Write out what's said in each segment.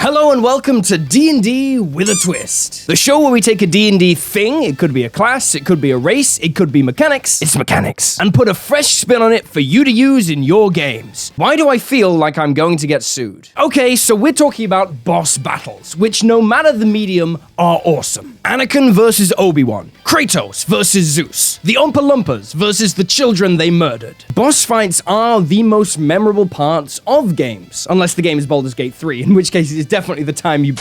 Hello and welcome to D&D with a Twist, the show where we take a D&D thing, it could be a class, it could be a race, it could be mechanics, it's mechanics, and put a fresh spin on it for you to use in your games. Why do I feel like I'm going to get sued? Okay, so we're talking about boss battles, which no matter the medium, are awesome. Anakin versus Obi-Wan, Kratos versus Zeus, the Oompa Loompas versus the children they murdered. Boss fights are the most memorable parts of games, unless the game is Baldur's Gate 3, in which case it's definitely the time you...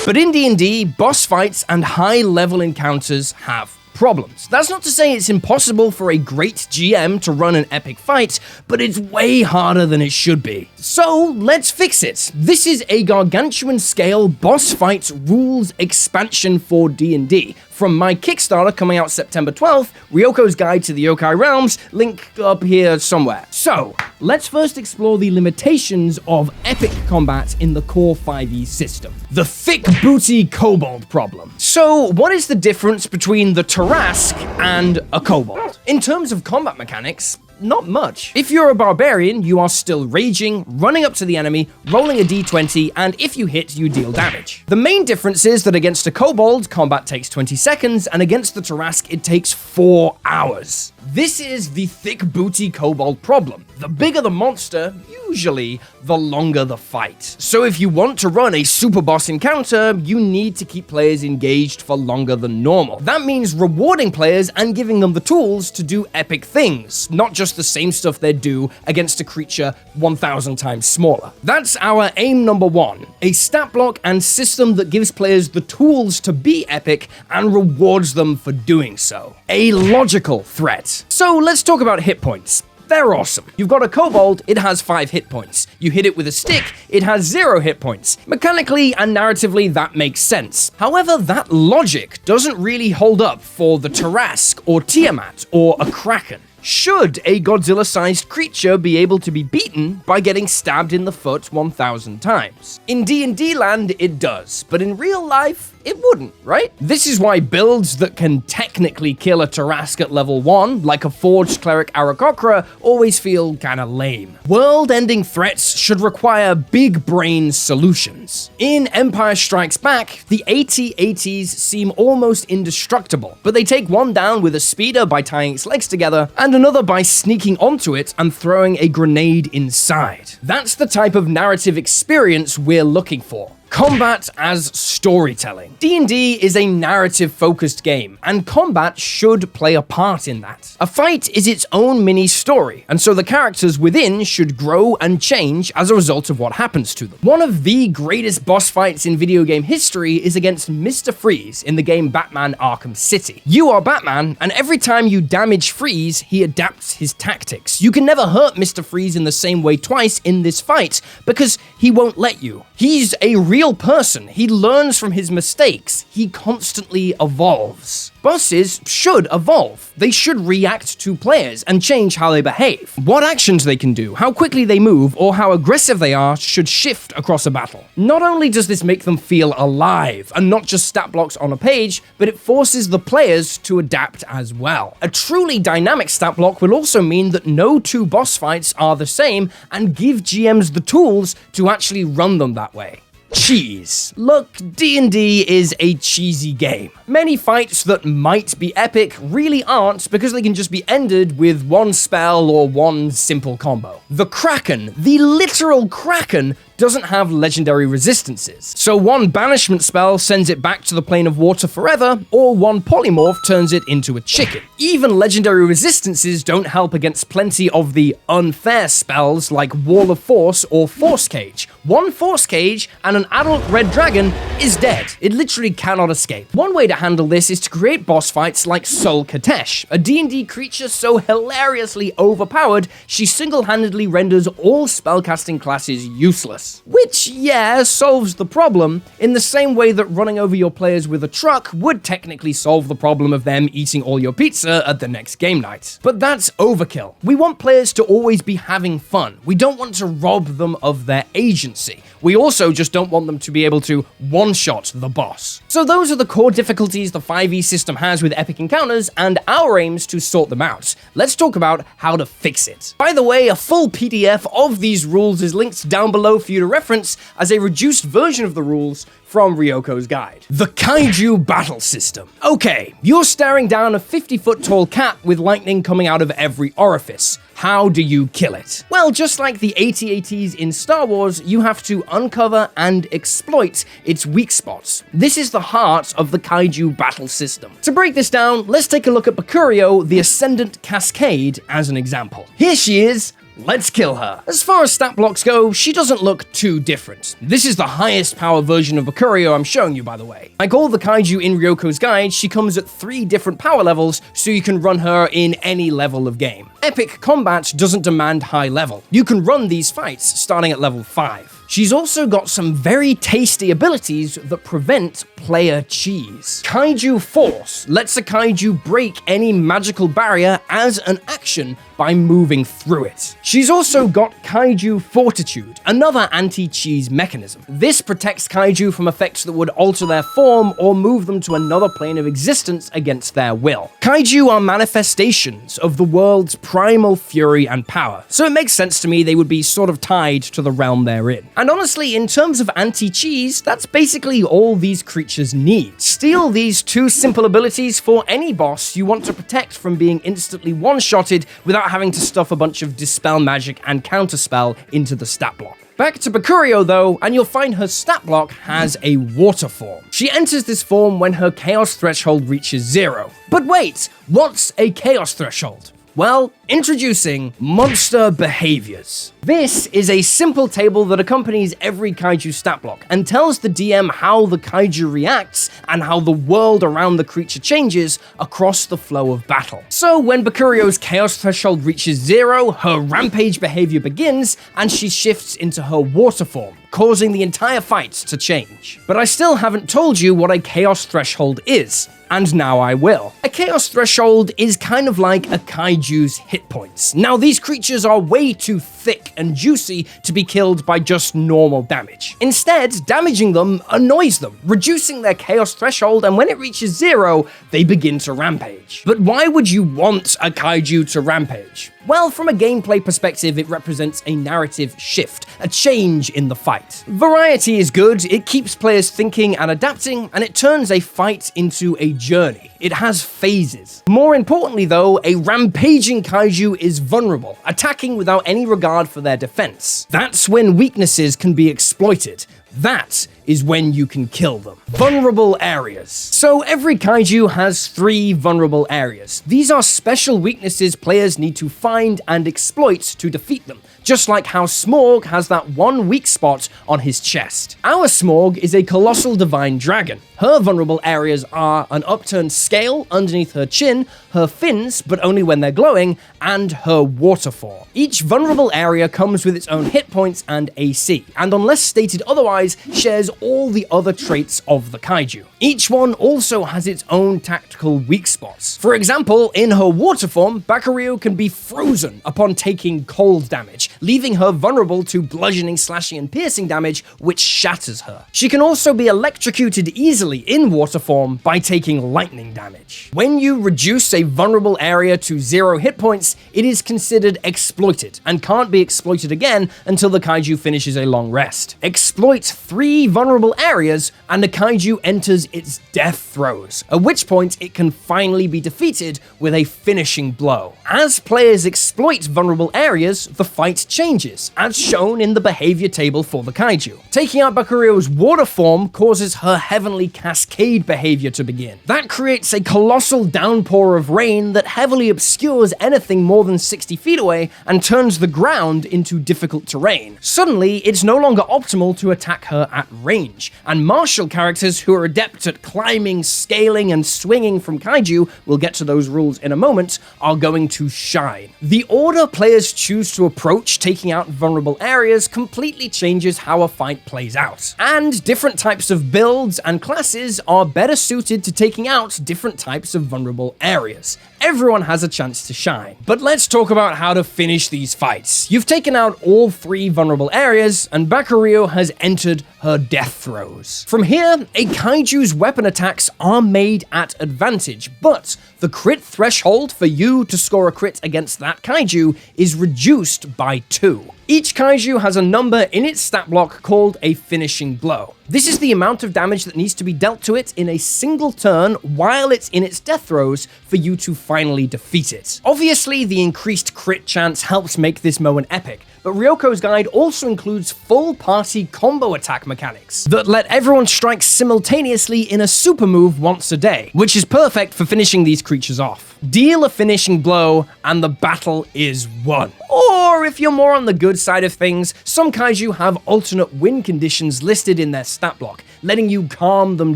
But in D&D, boss fights and high-level encounters have problems. That's not to say it's impossible for a great GM to run an epic fight, but it's way harder than it should be. So let's fix it. This is a gargantuan-scale boss fights rules expansion for D&D. From my Kickstarter coming out September 12th, Ryoko's Guide to the Yokai Realms, link up here somewhere. So, let's first explore the limitations of epic combat in the core 5e system. The thick booty kobold problem. So, what is the difference between the Tarrasque and a kobold? In terms of combat mechanics, not much. If you're a barbarian, you are still raging, running up to the enemy, rolling a d20, and if you hit, you deal damage. The main difference is that against a kobold, combat takes 20 seconds, and against the Tarrasque, it takes 4 hours. This is the thick booty kobold problem. The bigger the monster, usually the longer the fight. So if you want to run a super boss encounter, you need to keep players engaged for longer than normal. That means rewarding players and giving them the tools to do epic things, not just the same stuff they'd do against a creature 1,000 times smaller. That's our aim number one, a stat block and system that gives players the tools to be epic and rewards them for doing so. A logical threat. So let's talk about hit points. They're awesome. You've got a kobold, it has 5 hit points. You hit it with a stick, it has 0 hit points. Mechanically and narratively, that makes sense. However, that logic doesn't really hold up for the Tarrasque or Tiamat or a Kraken. Should a Godzilla-sized creature be able to be beaten by getting stabbed in the foot 1,000 times? In D&D land, it does, but in real life, it wouldn't, right? This is why builds that can technically kill a Tarrasque at level 1, like a Forged Cleric Aarakocra, always feel kinda lame. World-ending threats should require big-brain solutions. In Empire Strikes Back, the AT-ATs seem almost indestructible, but they take one down with a speeder by tying its legs together, and another by sneaking onto it and throwing a grenade inside. That's the type of narrative experience we're looking for. Combat as storytelling. D&D is a narrative-focused game, and combat should play a part in that. A fight is its own mini-story, and so the characters within should grow and change as a result of what happens to them. One of the greatest boss fights in video game history is against Mr. Freeze in the game Batman Arkham City. You are Batman, and every time you damage Freeze, he adapts his tactics. You can never hurt Mr. Freeze in the same way twice in this fight, because he won't let you. He's a real person. He learns from his mistakes. He constantly evolves. Bosses should evolve. They should react to players and change how they behave. What actions they can do, how quickly they move, or how aggressive they are should shift across a battle. Not only does this make them feel alive, and not just stat blocks on a page, but it forces the players to adapt as well. A truly dynamic stat block will also mean that no 2 boss fights are the same, and give GMs the tools to actually run them that way. Cheese. Look, D&D is a cheesy game. Many fights that might be epic really aren't because they can just be ended with one spell or one simple combo. The Kraken, the literal Kraken, doesn't have legendary resistances. So one banishment spell sends it back to the plane of water forever, or one polymorph turns it into a chicken. Even legendary resistances don't help against plenty of the unfair spells like Wall of Force or Force Cage. One Force Cage and an adult red dragon is dead. It literally cannot escape. One way to handle this is to create boss fights like Sol Katesh, a D&D creature so hilariously overpowered, she single-handedly renders all spellcasting classes useless. Which, yeah, solves the problem, in the same way that running over your players with a truck would technically solve the problem of them eating all your pizza at the next game night. But that's overkill. We want players to always be having fun. We don't want to rob them of their agency. We also just don't want them to be able to one-shot the boss. So those are the core difficulties the 5e system has with epic encounters, and our aims to sort them out. Let's talk about how to fix it. By the way, a full PDF of these rules is linked down below for you you to reference as a reduced version of the rules from Ryoko's guide. The Kaiju Battle System. Okay, you're staring down a 50-foot tall cat with lightning coming out of every orifice. How do you kill it? Well, just like the AT-ATs in Star Wars, you have to uncover and exploit its weak spots. This is the heart of the Kaiju Battle System. To break this down, let's take a look at Bakurio, the Ascendant Cascade, as an example. Here she is. Let's kill her. As far as stat blocks go, she doesn't look too different. This is the highest power version of Bakurio I'm showing you, by the way. Like all the kaiju in Ryoko's guide, she comes at 3 different power levels, so you can run her in any level of game. Epic combat doesn't demand high level. You can run these fights starting at level 5. She's also got some very tasty abilities that prevent player cheese. Kaiju Force lets a kaiju break any magical barrier as an action by moving through it. She's also got Kaiju Fortitude, another anti-cheese mechanism. This protects kaiju from effects that would alter their form or move them to another plane of existence against their will. Kaiju are manifestations of the world's primal fury and power, so it makes sense to me they would be sort of tied to the realm they're in. And honestly, in terms of anti-cheese, that's basically all these creatures need. Steal these 2 simple abilities for any boss you want to protect from being instantly one-shotted without having to stuff a bunch of Dispel Magic and Counterspell into the stat block. Back to Bakurio though, and you'll find her stat block has a water form. She enters this form when her chaos threshold reaches 0. But wait, what's a chaos threshold? Well, introducing Monster Behaviours. This is a simple table that accompanies every kaiju stat block and tells the DM how the kaiju reacts and how the world around the creature changes across the flow of battle. So when Bakurio's chaos threshold reaches 0, her rampage behavior begins and she shifts into her water form, causing the entire fight to change. But I still haven't told you what a chaos threshold is. And now I will. A chaos threshold is kind of like a kaiju's hit points. Now these creatures are way too thick and juicy to be killed by just normal damage. Instead, damaging them annoys them, reducing their chaos threshold, and when it reaches 0, they begin to rampage. But why would you want a kaiju to rampage? Well, from a gameplay perspective, it represents a narrative shift, a change in the fight. Variety is good, it keeps players thinking and adapting, and it turns a fight into a journey. It has phases. More importantly though, a rampaging kaiju is vulnerable, attacking without any regard for their defense. That's when weaknesses can be exploited. That is when you can kill them. Vulnerable areas. So every kaiju has 3 vulnerable areas. These are special weaknesses players need to find and exploit to defeat them, just like how Smorg has that one weak spot on his chest. Our Smorg is a colossal divine dragon. Her vulnerable areas are an upturned scale underneath her chin, her fins, but only when they're glowing, and her water form. Each vulnerable area comes with its own hit points and AC, and unless stated otherwise, shares all the other traits of the kaiju. Each one also has its own tactical weak spots. For example, in her water form, Bakurio can be frozen upon taking cold damage, leaving her vulnerable to bludgeoning, slashing, and piercing damage, which shatters her. She can also be electrocuted easily in water form by taking lightning damage. When you reduce a vulnerable area to 0 hit points, it is considered exploited and can't be exploited again until the kaiju finishes a long rest. Exploit 3 vulnerable areas and the kaiju enters its death throes, at which point it can finally be defeated with a finishing blow. As players exploit vulnerable areas, the fight changes, as shown in the behavior table for the kaiju. Taking out Bakurio's water form causes her heavenly cascade behavior to begin. That creates a colossal downpour of rain that heavily obscures anything more than 60 feet away and turns the ground into difficult terrain. Suddenly, it's no longer optimal to attack her at range, and martial characters who are adept at climbing, scaling, and swinging from kaiju, we'll get to those rules in a moment, are going to shine. The order players choose to approach taking out vulnerable areas completely changes how a fight plays out. And different types of builds and classes are better suited to taking out different types of vulnerable areas. Everyone has a chance to shine. But let's talk about how to finish these fights. You've taken out all 3 vulnerable areas, and Bakurio has entered her death throes. From here, a kaiju's weapon attacks are made at advantage, but the crit threshold for you to score a crit against that kaiju is reduced by 2. Each kaiju has a number in its stat block called a finishing blow. This is the amount of damage that needs to be dealt to it in a single turn while it's in its death throes for you to finally defeat it. Obviously, the increased crit chance helps make this moment epic, but Ryoko's guide also includes full party combo attack mechanics that let everyone strike simultaneously in a super move once a day, which is perfect for finishing these creatures off. Deal a finishing blow and the battle is won. Or if you're more on the good side of things, some kaiju have alternate win conditions listed in their stat block, letting you calm them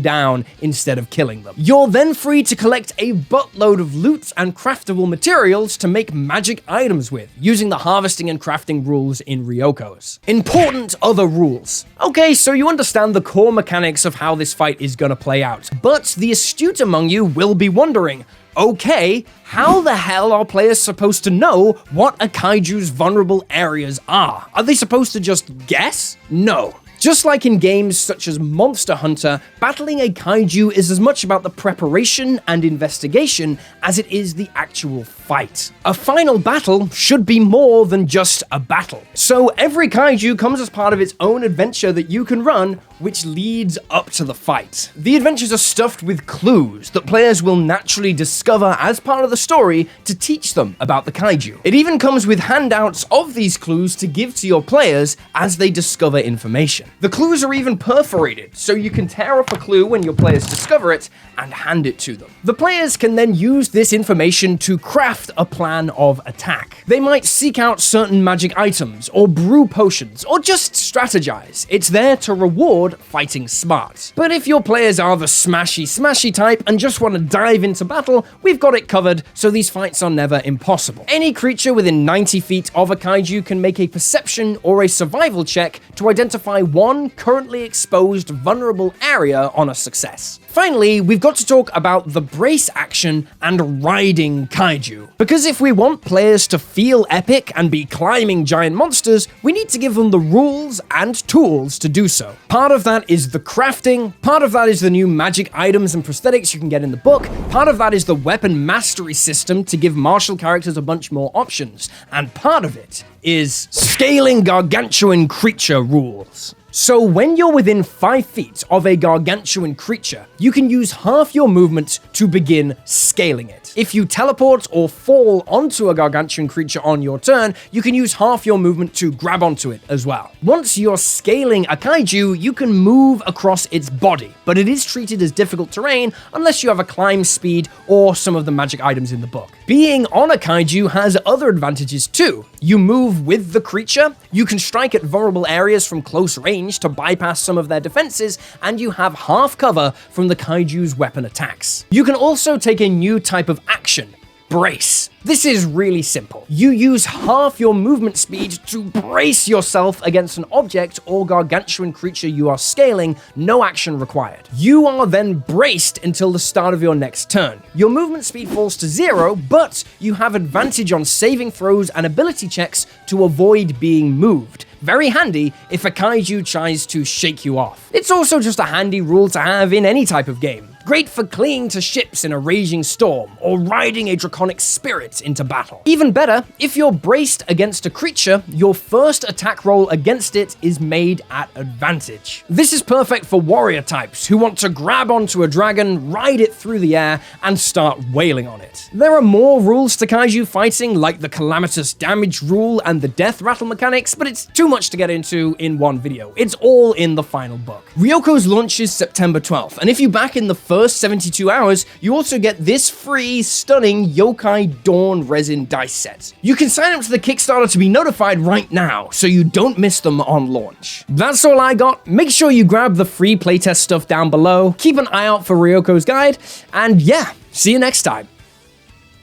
down instead of killing them. You're then free to collect a buttload of loot and craftable materials to make magic items with, using the harvesting and crafting rules in Ryoko's. Important other rules. Okay, so you understand the core mechanics of how this fight is gonna play out, but the astute among you will be wondering, okay, how the hell are players supposed to know what a kaiju's vulnerable areas are? Are they supposed to just guess? No. Just like in games such as Monster Hunter, battling a kaiju is as much about the preparation and investigation as it is the actual fight. A final battle should be more than just a battle. So every kaiju comes as part of its own adventure that you can run, which leads up to the fight. The adventures are stuffed with clues that players will naturally discover as part of the story to teach them about the kaiju. It even comes with handouts of these clues to give to your players as they discover information. The clues are even perforated, so you can tear up a clue when your players discover it and hand it to them. The players can then use this information to craft a plan of attack. They might seek out certain magic items, or brew potions, or just strategize. It's there to reward fighting smart. But if your players are the smashy type and just want to dive into battle, we've got it covered, so these fights are never impossible. Any creature within 90 feet of a kaiju can make a perception or a survival check to identify one currently exposed vulnerable area on a success. Finally, we've got to talk about the brace action and riding kaiju. Because if we want players to feel epic and be climbing giant monsters, we need to give them the rules and tools to do so. Part of that is the crafting, part of that is the new magic items and prosthetics you can get in the book, part of that is the weapon mastery system to give martial characters a bunch more options, and part of it is scaling gargantuan creature rules. So when you're within 5 feet of a gargantuan creature, you can use half your movement to begin scaling it. If you teleport or fall onto a gargantuan creature on your turn, you can use half your movement to grab onto it as well. Once you're scaling a kaiju, you can move across its body, but it is treated as difficult terrain unless you have a climb speed or some of the magic items in the book. Being on a kaiju has other advantages too. You move with the creature, you can strike at vulnerable areas from close range to bypass some of their defenses, and you have half cover from the kaiju's weapon attacks. You can also take a new type of action, brace. This is really simple. You use half your movement speed to brace yourself against an object or gargantuan creature you are scaling, no action required. You are then braced until the start of your next turn. Your movement speed falls to 0, but you have advantage on saving throws and ability checks to avoid being moved. Very handy if a kaiju tries to shake you off. It's also just a handy rule to have in any type of game. Great for clinging to ships in a raging storm, or riding a draconic spirit into battle. Even better, if you're braced against a creature, your first attack roll against it is made at advantage. This is perfect for warrior types who want to grab onto a dragon, ride it through the air, and start wailing on it. There are more rules to kaiju fighting, like the calamitous damage rule and the death rattle mechanics, but it's too much to get into in one video. It's all in the final book. Ryoko's launches September 12th, and if you back in the first 72 hours, you also get this free, stunning Yokai Dawn resin dice set. You can sign up to the Kickstarter to be notified right now, so you don't miss them on launch. That's all I got. Make sure you grab the free playtest stuff down below, keep an eye out for Ryoko's guide, and yeah, see you next time.